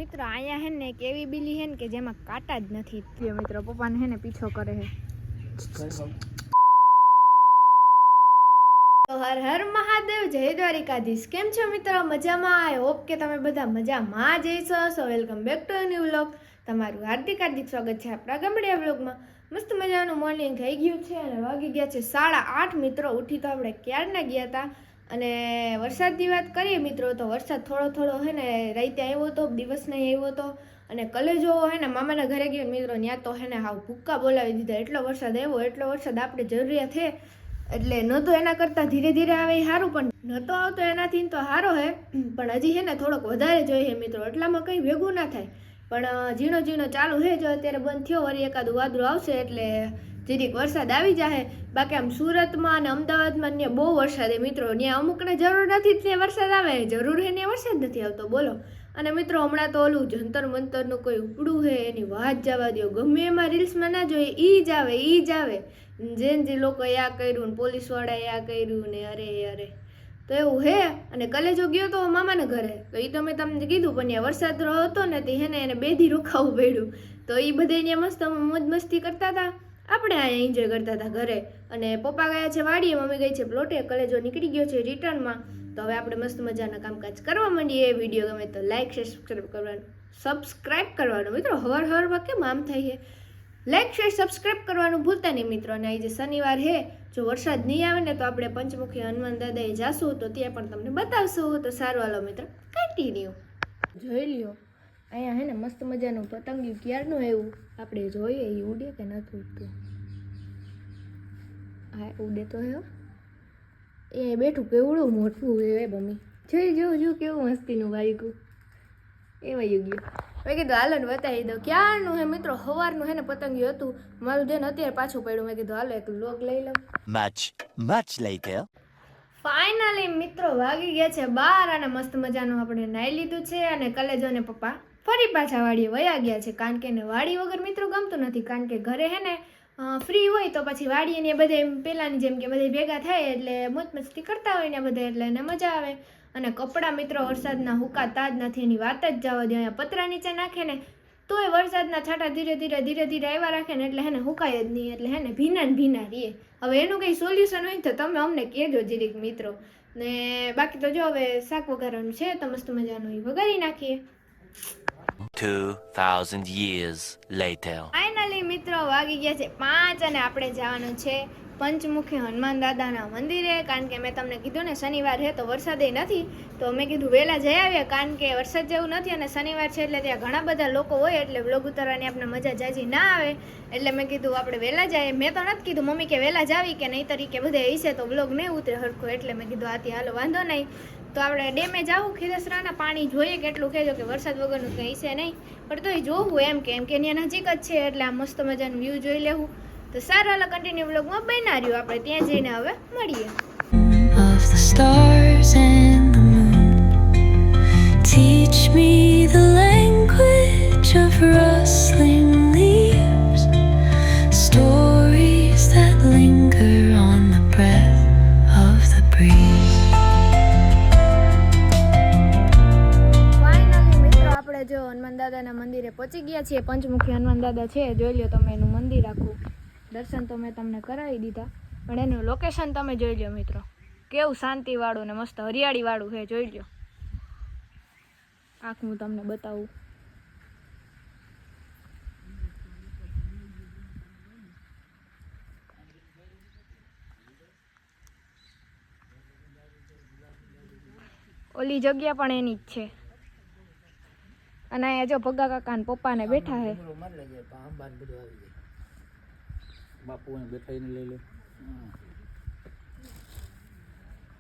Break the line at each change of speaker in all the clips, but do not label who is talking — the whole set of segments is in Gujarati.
મિત્રો અહીંયા હે ને એક એવી બિલી હે ને કે જેમાં કાંટા જ નથી. મિત્રો પપ્પાને હે ને પીછો કરે છે. હર હર મહાદેવ, જય દ્વારિકાધીશ. કેમ છો મિત્રો? મજામાં? આઈ હોપ કે તમે બધા મજામાં જઈશો. So welcome back to new vlog. તમારું હાર્દિક સ્વાગત છે આપણા ગામડિયા વ્લોગમાં. મસ્ત મજાનું મોર્નિંગ થઈ ગયું છે અને વાગી ગયા છે 8:30. મિત્રો ઉઠી તો આપણે ક્યારના ગયા હતા. અને વરસાદની વાત કરીએ મિત્રો તો વરસાદ થોડો હે ને રાતે આવ્યો હતો, દિવસ નહીં આવ્યો હતો. અને કલેજો હે ને મામાના ઘરે ગયો મિત્રો, ત્યાં તો હે ને હાવ ભૂક્કા બોલાવી દીધા. એટલો વરસાદ આવ્યો, એટલો વરસાદ આપણે જરૂરિયાત છે. એટલે ન તો એના કરતાં ધીરે ધીરે આવે એ સારું, પણ નહોતો આવતો એનાથી તો સારો હે. પણ હજી છે ને થોડોક વધારે જોઈએ મિત્રો, એટલામાં કંઈ ભેગું ના થાય. પણ ઝીણો ઝીણો ચાલુ છે. જો અત્યારે બંધ થયો, વળી એકાદું વાદળું આવશે એટલે જીરીક વરસાદ આવી જાય. બાકી આમ સુરતમાં અને અમદાવાદમાં ત્યાં બહુ વરસાદ છે મિત્રો. ત્યાં અમુકને જરૂર નથી ત્યાં વરસાદ આવે, જરૂર છે ત્યાં વરસાદ નથી આવતો, બોલો. અને મિત્રો હમણાં તો ઓલું જંતર મંતરનું કોઈ ઉપડું છે એની વાત જવા દો. ગમે એમાં રીલ્સમાં ના જોઈએ, ઈ જ આવે જે લોકોએ આ કર્યું ને પોલીસવાળાએ આ કર્યું ને અરે તો એવું હે. અને કલેજો ગયો તો મામાના ઘરે, તો એ તો મેં તમને કીધું, પણ ત્યાં વરસાદ હતો ને તે હે ને એને 2 દી રોકાવું પડ્યું. તો એ બધે ત્યાં મસ્ત મોજ મસ્તી કરતા હતા, આપણે અહીંયા એન્જોય કરતા હતા ઘરે. અને પપ્પા ગયા છે વાડીએ, મમ્મી ગઈ છે પ્લોટે, કલેજો નીકળી ગયો છે રિટર્નમાં. તો હવે આપણે મસ્ત મજાના કામકાજ કરવા માંડીએ. વિડીયો ગમે તો લાઈક શેર સબસ્ક્રાઈબ કરવાનું મિત્રો. હવારમાં કેમ આમ થાય છે? લાઈક શેર સબસ્ક્રાઈબ કરવાનું ભૂલતા નહીં મિત્રો. અને આજે શનિવાર હે, જો વરસાદ નહીં આવે ને તો આપણે પંચમુખી હનુમાન દાદાએ જાશું, તો ત્યાં પણ તમને બતાવશું. તો સારું હાલો મિત્રો, કન્ટિન્યુ જોઈ લ્યો. અહીંયા હે ને મસ્ત મજાનું પતંગિયું ક્યારનું એવું આપણે જોઈએ, એ ઉડે કે નથી ઉડતું. હા ઉડે તો હે, એ બેઠું કેવડું મોટું હે મમ્મી. જો કેવું મસ્તીનું વાગ્યું, એવા ગયું. મેં કીધું હાલો ને બતાવી દઉં. ક્યારનું હે મિત્રો, સવારનું હે ને પતંગિયું હતું મારું, ધ્યાન અત્યારે પાછું પડ્યું. મેં કીધું હાલો એક લોગ લઈ લઉં.
much later.
ફાઇનલી મિત્રો વાગી ગયા છે 12 અને મસ્ત મજાનું આપણે નાઈ લીધું છે. અને કલેજો ને પપ્પા ફરી પાછા વાડીએ વયા ગયા છે, કારણ કે એને વાડી વગર મિત્રો ગમતું નથી. કારણ કે ઘરે હે ને ફ્રી હોય તો પછી વાડીએ ને બધે પેલાની જેમ કે બધે ભેગા થાય એટલે મોજ મસ્તી કરતા હોય ને બધે, એટલે એને મજા આવે. અને કપડાં મિત્રો વરસાદના હુકાતા જ નથી, એની વાત જ જવા દે. અહીંયા પતરા નીચે નાખે ને તોય વરસાદના છાંટા ધીરે ધીરે આવ્યા રાખે ને એટલે હે ને હુકાય જ નહીં, એટલે હે ને ભીના રહીએ. હવે એનું કંઈ સોલ્યુશન હોય તો તમે અમને કહેજો જીરીક મિત્રો. ને બાકી તો જો હવે શાક વઘારવાનું છે, તો મસ્ત મજાનું એ વઘારી નાખીએ.
2000 years later.
ફાઇનલી મિત્રો વાગી ગયા છે 5 અને આપણે જવાનું છે પંચમુખી હનુમાન દાદાના મંદિરે. કારણ કે મેં તમને કીધું ને શનિવાર છે તો વરસાદ નથી, તો મેં કીધું વહેલા જઈ આવ્યા. કારણ કે વરસાદ જેવું નથી અને શનિવાર છે એટલે ત્યાં ઘણા બધા લોકો હોય, એટલે વ્લોગ ઉતારવાની આપણે મજા જાજી ના આવે. એટલે મેં કીધું આપણે વહેલા જાય. મેં તો નથી કીધું મમ્મી કે વહેલા જાવી કે નહીં, તરીકે બધે હશે તો વ્લોગ નહીં ઉતરે હરખો. એટલે મેં કીધું આથી હાલો વાંધો નહીં. તો આપણે ડેમે જાવું ખીરસરાના, પાણી જોઈએ કેટલું કહેજો, કે વરસાદ વગરનું કંઈ હશે નહીં, પણ તોય જોવું એમ કે ત્યાં નજીક જ છે એટલે આ મસ્ત મજાનું વ્યૂ જોઈ લેવું. તો સારા હાલો કન્ટિન્યુ વ્લોગમાં બન્યા રહ્યું. આપણે ત્યાં જઈને હવે મળીએ.
Of the stars and the moon, teach me the language of rustling leaves, stories that linger on the breath of the breeze.
Finally મિત્રો આપણે જો હનુમાન દાદાના મંદિરે પહોંચી ગયા છીએ. પંચમુખી હનુમાન દાદા છે, જોઈ લો તમે એનું મંદિર આખું. દર્શન તો મેં તમને કરાવી દીધા, પણ એનું લોકેશન તમે જોઈ લો મિત્રો, કેવું શાંતિવાળું ને મસ્ત હરિયાળીવાળું છે. જોઈ લો આખું હું તમને બતાવું. ઓલી જગ્યા પણ એની જ છે. અને અહીંયા જો ભગા કાકા ને પપ્પા ને બેઠા છે.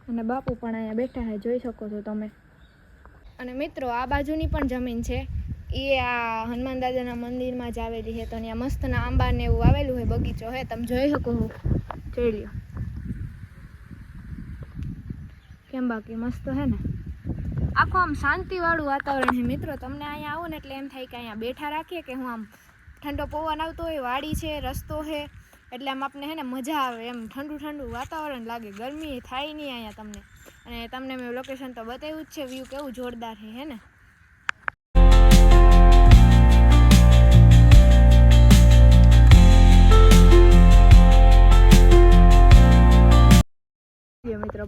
અને બાપુ પણ અહીંયા બેઠા છે, જોઈ શકો છો તમે. અને મિત્રો આ બાજુની પણ જમીન છે, એ આ હનુમાન દાદાના મંદિરમાં જ આવેલી છે. તો ત્યાં મસ્તના આંબા ને એવું આવેલું છે, બગીચો છે, તમે જોઈ શકો છો. જોઈ લ્યો કેમ, બાકી મસ્ત છે ને. આખું આમ શાંતિવાળું વાતાવરણ છે મિત્રો. તમને અહીંયા આવો ને એટલે એમ થાય કે અહીંયા બેઠા રાખીએ, કે હું આમ ઠંડો પવન આવતો હોય, વાડી છે, રસ્તો છે, એટલે આમ આપણે હે ને મજા આવે. એમ ઠંડુ વાતાવરણ લાગે, ગરમી થાય નહીં અહીંયા તમને. અને તમને મેં લોકેશન તો બતાવ્યું જ છે, વ્યૂ કેવું જોરદાર છે હે ને.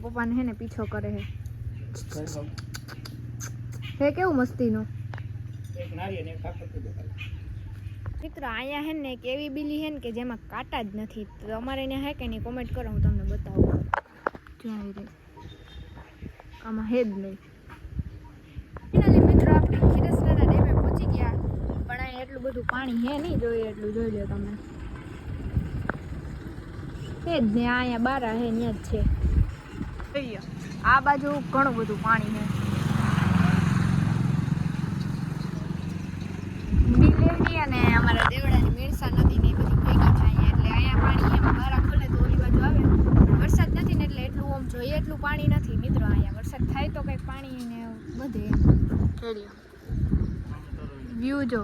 પપ્પાને હે ને પીછો કરે હે કેવું મસ્તીનો મિત્રો અહીંયા હે ને એક એવી બિલ્લી હે ને કે જેમાં કાંટા જ નથી, તો અમારે અહીંયા હે કે નહીં કોમેન્ટ કરો, હું તમને બતાવું. જ્યાં રે આમાં હે જ નહીં. ફાઇનલી મિત્રો આપણે ખીરસરાના ડેમે પહોંચી ગયા, પણ અહીંયા એટલું બધું પાણી હે નહીં, જોઈએ એટલું જોઈ લો તમે. હે જ ને અહીંયા બારા હે ત્યાં જ છે. જોઈએ આ બાજુ ઘણું બધું પાણી છે. બિલેની અને અમારા દેવડાની મેરસા નદી ને બધી ભેગી થાય એટલે અહીંયા પાણી એમ બારા ખોલે તો ઓલી બાજુ આવે, પણ વરસાદ નથી ને એટલે એટલું આમ જોઈએ એટલું પાણી નથી મિત્રો. અહીંયા વરસાદ થાય તો કંઈક પાણી ને વધે. વ્યૂ જો